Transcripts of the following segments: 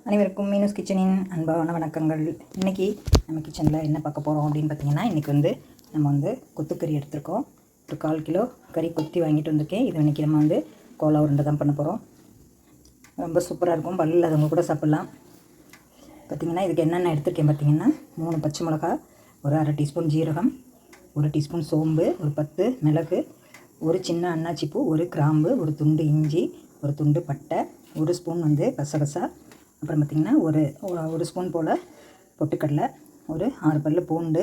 அனைவருக்கும் மீனூஸ் கிச்சனின் அன்பான வணக்கங்கள். இன்றைக்கி நம்ம கிச்சனில் என்ன பார்க்க போகிறோம் அப்படின்னு பார்த்திங்கன்னா, இன்றைக்கி நம்ம கொத்துக்கறி எடுத்துருக்கோம். ஒரு 1/4 கிலோ கறி கொத்தி வாங்கிட்டு வந்திருக்கேன். இது இன்றைக்கி நம்ம கோலா உருண்டை தான் பண்ண போகிறோம். ரொம்ப சூப்பராக இருக்கும், பல்லு இல்லாதவங்க கூட சாப்பிட்லாம். பார்த்திங்கன்னா இதுக்கு என்னென்ன எடுத்துருக்கேன் பார்த்திங்கன்னா, 3 பச்சை மிளகா, ஒரு 1/2 டீஸ்பூன் ஜீரகம், 1 டீஸ்பூன் சோம்பு, ஒரு 10 மிளகு, ஒரு சின்ன அன்னாச்சிப்பூ, ஒரு கிராம்பு, ஒரு துண்டு இஞ்சி, ஒரு துண்டு பட்டை, ஒரு ஸ்பூன் கசகசா, அப்புறம் பார்த்திங்கன்னா ஒரு ஸ்பூன் போல் பொட்டுக்கடலை, ஒரு 6 பல்லு பூண்டு,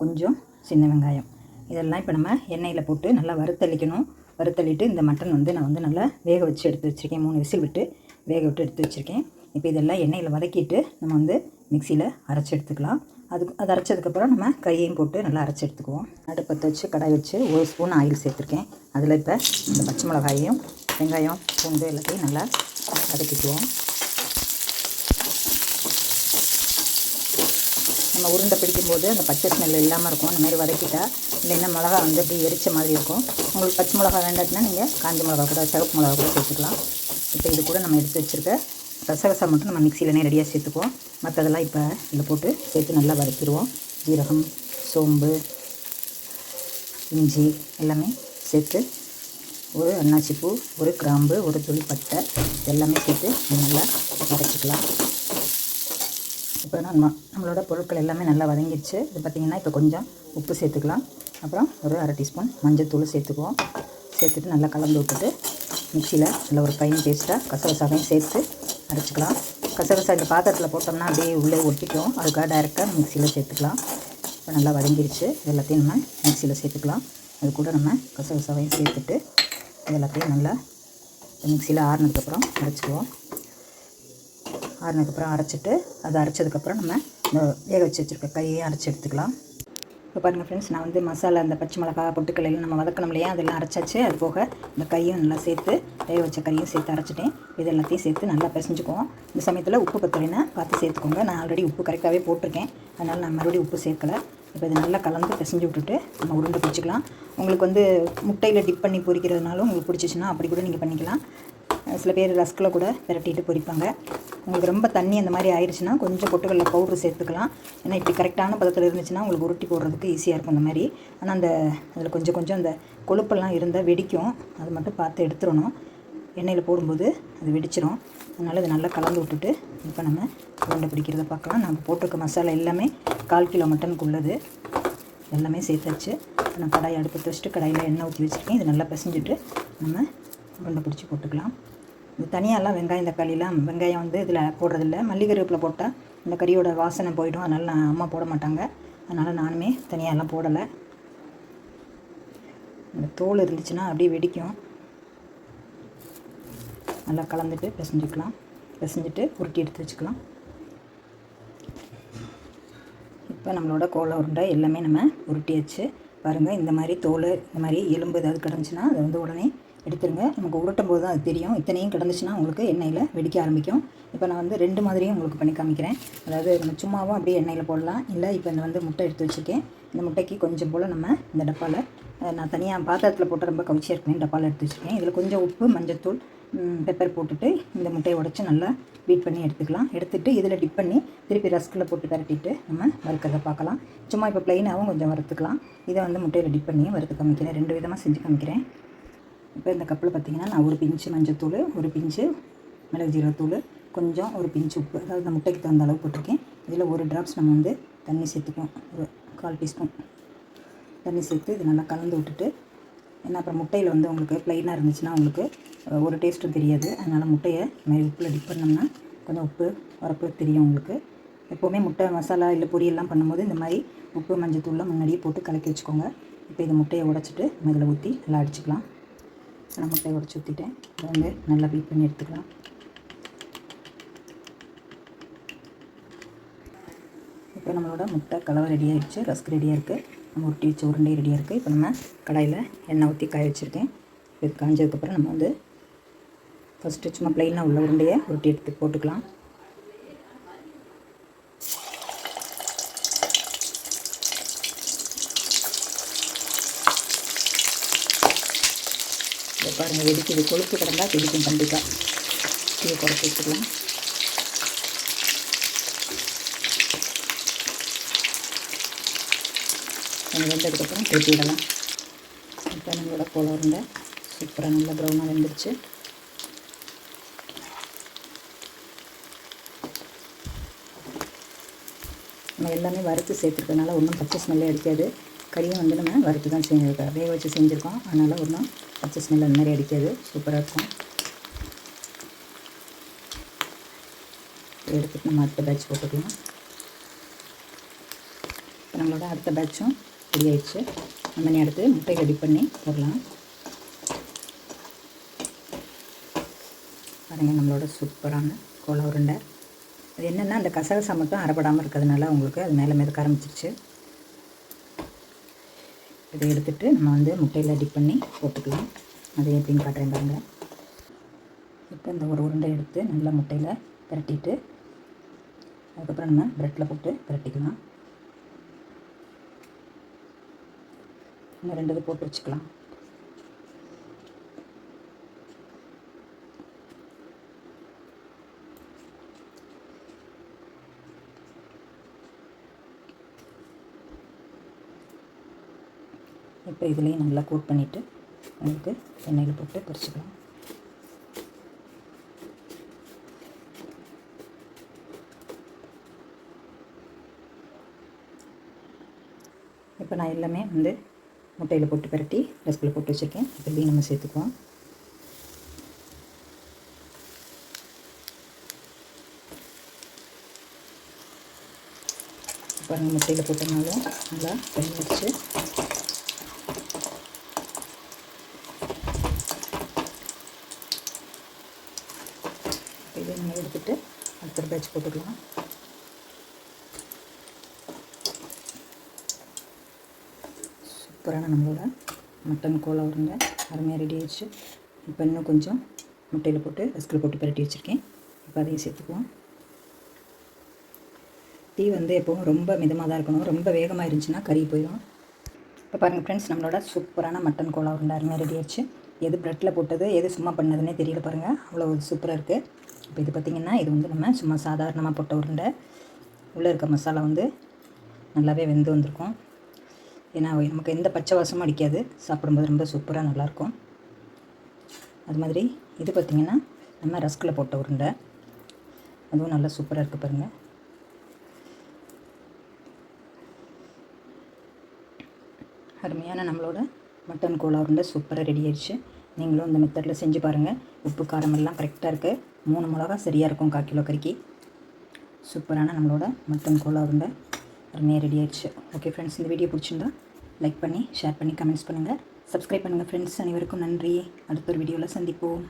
கொஞ்சம் சின்ன வெங்காயம். இதெல்லாம் இப்போ நம்ம எண்ணெயில் போட்டு நல்லா வறுத்தளிக்கணும். வறுத்தளிட்டு இந்த மட்டன் நான் நல்லா வேக வச்சு எடுத்து வச்சுருக்கேன். 3 விசில் விட்டு வேக விட்டு எடுத்து வச்சுருக்கேன். இப்போ இதெல்லாம் எண்ணெயில் வதக்கிட்டு நம்ம மிக்சியில் அரைச்சி எடுத்துக்கலாம். அது அரைச்சதுக்கப்புறம் நம்ம கையையும் போட்டு நல்லா அரைச்சி எடுத்துக்குவோம். அடுப்பத்தை வச்சு கடாய் வச்சு 1 ஸ்பூன் ஆயில் சேர்த்துருக்கேன். அதில் இப்போ இந்த பச்சை மிளகாயையும் வெங்காயம் பூண்டு எல்லாத்தையும் நல்லா வதக்கிக்குவோம். நம்ம உருண்டை பிடிக்கும்போது அந்த பச்சை ஸ்மெல் இல்லாமல் இருக்கும். அந்த மாதிரி வதக்கிட்டா இல்லைன்னா மிளகா அப்படி எரிச்ச மாதிரி இருக்கும். உங்களுக்கு பச்சை மிளகா வேண்டாச்சுன்னா நீங்கள் காஞ்ச மிளகா கூட சிவப்பு மிளகா கூட சேர்த்துக்கலாம். இப்போ இது கூட நம்ம எடுத்து வச்சுருக்க கசகசா மட்டும் நம்ம மிக்சியிலே ரெடியாக சேர்த்துக்குவோம். மற்றதெல்லாம் இப்போ இதில் போட்டு சேர்த்து நல்லா வதக்கிடுவோம். ஜீரகம், சோம்பு, இஞ்சி எல்லாமே சேர்த்து, ஒரு அன்னாச்சிப்பூ, ஒரு கிராம்பு, ஒரு துளி பட்டை எல்லாமே சேர்த்து நல்லா வதக்கிக்கலாம். இப்போ நம்மளோட பொருட்கள் எல்லாமே நல்லா வதங்கிடுச்சு. இது பார்த்திங்கன்னா இப்போ கொஞ்சம் உப்பு சேர்த்துக்கலாம். அப்புறம் ஒரு 1/2 டீஸ்பூன் மஞ்சள் தூள் சேர்த்துக்குவோம். சேர்த்துட்டு நல்லா கலந்து விட்டுட்டு மிக்சியில் நல்லா ஒரு ஃபைன் பேஸ்ட்டாக கசகசாவையும் சேர்த்து அரைச்சிக்கலாம். கசகசா இந்த பாத்திரத்தில் போட்டோம்னா அப்படியே உள்ளே ஒட்டிக்கும். அதுக்காக டைரெக்டாக மிக்சியில் சேர்த்துக்கலாம். இப்போ நல்லா வதங்கிடுச்சு. எல்லாத்தையும் நம்ம மிக்சியில் சேர்த்துக்கலாம். அது கூட நம்ம கசகசாவையும் சேர்த்துட்டு எல்லாத்தையும் நல்லா மிக்சியில் ஆறுனதுக்கப்புறம் அரைச்சிக்குவோம். ஆறுனதுக்கப்புறம் அரைச்சிட்டு அதை அரைச்சதுக்கப்புறம் நம்ம இந்த வேக வச்சு வச்சுருக்க கையையும் அரைச்சி எடுத்துக்கலாம். இப்போ பாருங்கள் ஃப்ரெண்ட்ஸ், நான் மசாலா இந்த பச்சை மிளகா பொட்டுக்கல்லையும் நம்ம வதக்கணும் இல்லையா, அதெல்லாம் அரைச்சாச்சு. அது போக இந்த கையும் நல்லா சேர்த்து வேக வச்ச கறியும் சேர்த்து அரைச்சிட்டேன். இது எல்லாத்தையும் சேர்த்து நல்லா பிசைஞ்சுக்குவோம். இந்த சமயத்தில் உப்பு பத்தலைன்னா பார்த்து சேர்த்துக்கோங்க. நான் ஆல்ரெடி உப்பு கரெக்டாகவே போட்டிருக்கேன், அதனால் நான் மறுபடியும் உப்பு சேர்க்கலை. இப்போ இது நல்லா கலந்து பிசைஞ்சு விட்டுட்டு நம்ம உருண்டை பிடிச்சிக்கலாம். உங்களுக்கு முட்டையில் டிப் பண்ணி பொரிக்கிறதுனாலும் உங்களுக்கு பிடிச்சிச்சின்னா அப்படி கூட நீங்கள் பண்ணிக்கலாம். சில பேர் ரஸ்கில் கூட பிரட்டிட்டு பொரிப்பாங்க. உங்களுக்கு ரொம்ப தண்ணி அந்த மாதிரி ஆயிடுச்சுன்னா கொஞ்சம் பொட்டுக்கடலை பவுட்ரு சேர்த்துக்கலாம். ஏன்னா இப்படி கரெக்டான பதத்தில் இருந்துச்சுன்னா உங்களுக்கு உருட்டி போடுறதுக்கு ஈஸியாக இருக்கும் அந்த மாதிரி. ஆனால் அதில் கொஞ்சம் அந்த கொழுப்பெல்லாம் இருந்தால் வெடிக்கும். அது மட்டும் பார்த்து எடுத்துடணும். எண்ணெயில் போடும்போது அது வெடிச்சிடும். அதனால் இது நல்லா கலந்து விட்டுட்டு இப்போ நம்ம உருண்டை பிடிக்கிறத பார்க்கலாம். நம்ம போட்டிருக்க மசாலா எல்லாமே 1/4 கிலோ மட்டனுக்கு உள்ளது. எல்லாமே சேர்த்தாச்சு. நான் கடாயை அடுப்பத்தை வச்சுட்டு கடாயில் எண்ணெய் ஊற்றி வச்சுருக்கேன். இது நல்லா பிசைஞ்சிட்டு நம்ம உருண்டை பிடிச்சி போட்டுக்கலாம். இது தனியாலாம் வெங்காயம் தக்காளிலாம் வெங்காயம் இதில் போடுறதில்ல. மல்லிகருவேப்பில் போட்டால் இந்த கறியோட வாசனை போயிடும். அதனால் அம்மா போட மாட்டாங்க. அதனால் நானுமே தனியாலாம் போடலை. இந்த தோல் இருந்துச்சுன்னா அப்படியே வெடிக்கும். நல்லா கலந்துட்டு பிசைஞ்சிக்கலாம். பிசைஞ்சிட்டு உருட்டி எடுத்து வச்சுக்கலாம். இப்போ நம்மளோட கோலா உருண்டை எல்லாமே நம்ம உருட்டியாச்சு. பாருங்கள், இந்த மாதிரி தோல் இந்த மாதிரி எலும்பு ஏதாவது கிடந்துச்சுன்னா அதை உடனே எடுத்துருங்க. நமக்கு உருட்டும் போது தான் அது தெரியும். இத்தனையும் கிடந்துச்சுன்னா உங்களுக்கு எண்ணெயில் வெடிக்க ஆரம்பிக்கும். இப்போ நான் 2 மாதிரியும் உங்களுக்கு பண்ணி காமிக்கிறேன். அதாவது நம்ம சும்மாவும் அப்படியே எண்ணெயில் போடலாம். இல்லை இப்போ இந்த முட்டை எடுத்து வச்சுருக்கேன். இந்த முட்டைக்கு கொஞ்சம் போல் நம்ம இந்த டப்பாவில் நான் தனியாக பாத்திரத்தில் போட்டு ரொம்ப கவுச்சியாக இருக்கேன் டப்பாவில் எடுத்து வச்சுருக்கேன். இதில் கொஞ்சம் உப்பு, மஞ்சத்தூள், பெப்பர் போட்டுட்டு இந்த முட்டையை உடச்சி நல்லா பீட் பண்ணி எடுத்துக்கலாம். எடுத்துகிட்டு இதில் டிப் பண்ணி திருப்பி ரஸ்கில் போட்டு பரட்டிட்டு நம்ம வறுக்கிறத பார்க்கலாம். சும்மா இப்போ ப்ளைனாகவும் கொஞ்சம் வறுத்துக்கலாம். இதை முட்டையில் டிப் பண்ணி வறுத்து காமிக்கிறேன். 2 விதமாக செஞ்சு காமிக்கிறேன். இப்போ இந்த கப்பில் பார்த்திங்கன்னா நான் ஒரு பிஞ்சு மஞ்சத்தூள், ஒரு பிஞ்சு மிளகு ஜீரகத்தூள், கொஞ்சம் ஒரு பிஞ்சு உப்பு, அதாவது இந்த முட்டைக்கு தகுந்த அளவு போட்டிருக்கேன். இதில் ஒரு ட்ராப்ஸ் நம்ம தண்ணி சேர்த்துக்குவோம். ஒரு 1/4 டீஸ்பூன் தண்ணி சேர்த்து இது நல்லா கலந்து விட்டுட்டு, ஏன்னா அப்புறம் முட்டையில் உங்களுக்கு ப்ளைனாக இருந்துச்சுன்னா உங்களுக்கு ஒரு டேஸ்ட்டும் தெரியாது. அதனால் முட்டையை இந்த மாதிரி உப்பில் டிப் பண்ணோம்னா கொஞ்சம் உப்பு உரப்பு தெரியும் உங்களுக்கு. எப்போவுமே முட்டை மசாலா இல்லை பொரியெல்லாம் பண்ணும்போது இந்த மாதிரி உப்பு மஞ்சத்தூள்லாம் முன்னாடியே போட்டு கலக்கி வச்சுக்கோங்க. இப்போ இந்த முட்டையை உடைச்சிட்டு நம்ம இதில் ஊற்றி நல்லா அடிச்சுக்கலாம். நான் முட்டையை உடச்சி ஊற்றிட்டேன். இதை நல்லா பீட் பண்ணி எடுத்துக்கலாம். இப்போ நம்மளோட முட்டை கலவை ரெடி ஆகிடுச்சு. ரஸ்க் ரெடியாக இருக்குது. நம்ம உருட்டி வச்ச உருண்டை ரெடியாக இருக்குது. இப்போ நம்ம கடாயில் எண்ணெய் ஊற்றி காய வச்சுருக்கேன். இது காஞ்சதுக்கப்புறம் நம்ம ஃபஸ்ட்டு சும்மா ப்ளைனாக உள்ள உருண்டையை உருட்டி எடுத்து போட்டுக்கலாம். இதை பாருங்கள், வெடிக்குது. கொழுப்பு கிடந்தா வெடிக்கும் கண்டிப்பாக. இதை குறைச்சி வச்சுக்கலாம். கொஞ்சம் வெந்ததுக்கப்புறம் திருப்பி விடலாம். இப்போ நம்மளோட கோலா உருண்டை சூப்பராக நல்லா ப்ரௌனாக வெந்துருச்சு. நம்ம எல்லாமே வறுத்து சேர்த்துருக்கனால ஒன்றும் பச்சை ஸ்மெல்லே அடிக்காது. கறியும் வந்து நம்ம வறுத்து தான் வேக வச்சு செஞ்சுருக்கோம், அதனால் ஒன்றும் பச்சை ஸ்மெல் அந்த மாதிரி அடிக்காது. சூப்பராக இருக்கும். எடுத்துகிட்டு நம்ம அடுத்த பேட்ச் போட்டுக்கலாம். இப்போ நம்மளோட அடுத்த பேட்சும் ரெடி ஆயிடுச்சு. நம்ம நீ அடுத்து முட்டை ரெடி பண்ணி போடலாம். பாருங்கள், நம்மளோட சூப்பரான கோலா உருண்டை. அது என்னென்னா அந்த கசகசா மட்டும் அரைப்படாமல் இருக்கிறதுனால உங்களுக்கு அது மேலே மிதக்க ஆரம்பிச்சிருச்சு. இதை எடுத்துகிட்டு நம்ம வந்து முட்டையில் டிப் பண்ணி போட்டுக்கலாம். அது எப்படின்னு காட்டுறேன் பாருங்கள். இப்போ இந்த ஒரு உருண்டை எடுத்து நல்லா முட்டையில் பிரட்டிட்டு அதுக்கப்புறம் நம்ம ப்ரெட்டில் போட்டு பிரட்டிக்கலாம். இன்னும் 2 இது போட்டு வச்சுக்கலாம். இப்போ இதுலேயும் நல்லா கோட் பண்ணிவிட்டு உங்களுக்கு எண்ணெயில் போட்டு பொரிச்சுக்கலாம். இப்போ நான் எல்லாமே வந்து முட்டையில் போட்டு பரட்டி ரஸ்கில் போட்டு வச்சுருக்கேன். இதுலேயும் நம்ம சேர்த்துக்குவோம். பாருங்கள், முட்டையில் போட்டனாலும் நல்லா வெந்துடுச்சு. இதை நம்ம எடுத்துகிட்டு அடுத்த பேட்ச் போட்டுக்கலாம். சூப்பரான நம்மளோட மட்டன் கோலா உருண்டை அருமையாக ரெடி ஆயிடுச்சு. இப்போ இன்னும் கொஞ்சம் முட்டையில் போட்டு ரஸ்கில் போட்டு பரட்டி வச்சுருக்கேன். இப்போ அதையும் சேர்த்துக்குவோம். தீ வந்து எப்போவும் ரொம்ப மிதமாக தான் இருக்கணும். ரொம்ப வேகமாக இருந்துச்சுன்னா கறி போயிடும். இப்போ பாருங்கள் ஃப்ரெண்ட்ஸ், நம்மளோட சூப்பரான மட்டன் கோலா உருண்டை அருமையாக ரெடி ஆயிடுச்சு. எது ப்ரெட்டில் போட்டது எது சும்மா பண்ணதுன்னே தெரியல பாருங்கள், அவ்வளோ சூப்பராக இருக்குது. இப்போ இது பார்த்திங்கன்னா இது வந்து நம்ம சும்மா சாதாரணமாக போட்ட உருண்டை. உள்ளே இருக்க மசாலா வந்து நல்லாவே வெந்து வந்திருக்கும். ஏன்னா நமக்கு எந்த பச்சை வாசமும் அடிக்காது. சாப்பிடும்போது ரொம்ப சூப்பராக நல்லாயிருக்கும். அது மாதிரி இது பார்த்திங்கன்னா நம்ம ரஸ்கில் போட்ட உருண்டை, அதுவும் நல்லா சூப்பராக இருக்குது பாருங்கள். அருமையான நம்மளோட மட்டன் கோலா உருண்டை சூப்பராக ரெடி ஆயிடுச்சு. நீங்களும் இந்த மெத்தடில் செஞ்சு பாருங்கள். உப்பு காரமெல்லாம் கரெக்டாக இருக்குது. 3 மிளகா சரியாக இருக்கும் 1/4 கிலோ கறிக்கு. சூப்பரான நம்மளோட மட்டன் கோலா உருண்டை அருமையாக ரெடி ஆயிடுச்சு. ஓகே ஃப்ரெண்ட்ஸ், இந்த வீடியோ பிடிச்சிருந்தா லைக் பண்ணி ஷேர் பண்ணி கமெண்ட்ஸ் பண்ணுங்கள். சப்ஸ்கிரைப் பண்ணுங்கள் ஃப்ரெண்ட்ஸ். அனைவருக்கும் நன்றி. அடுத்த ஒரு வீடியோவில் சந்திப்போம்.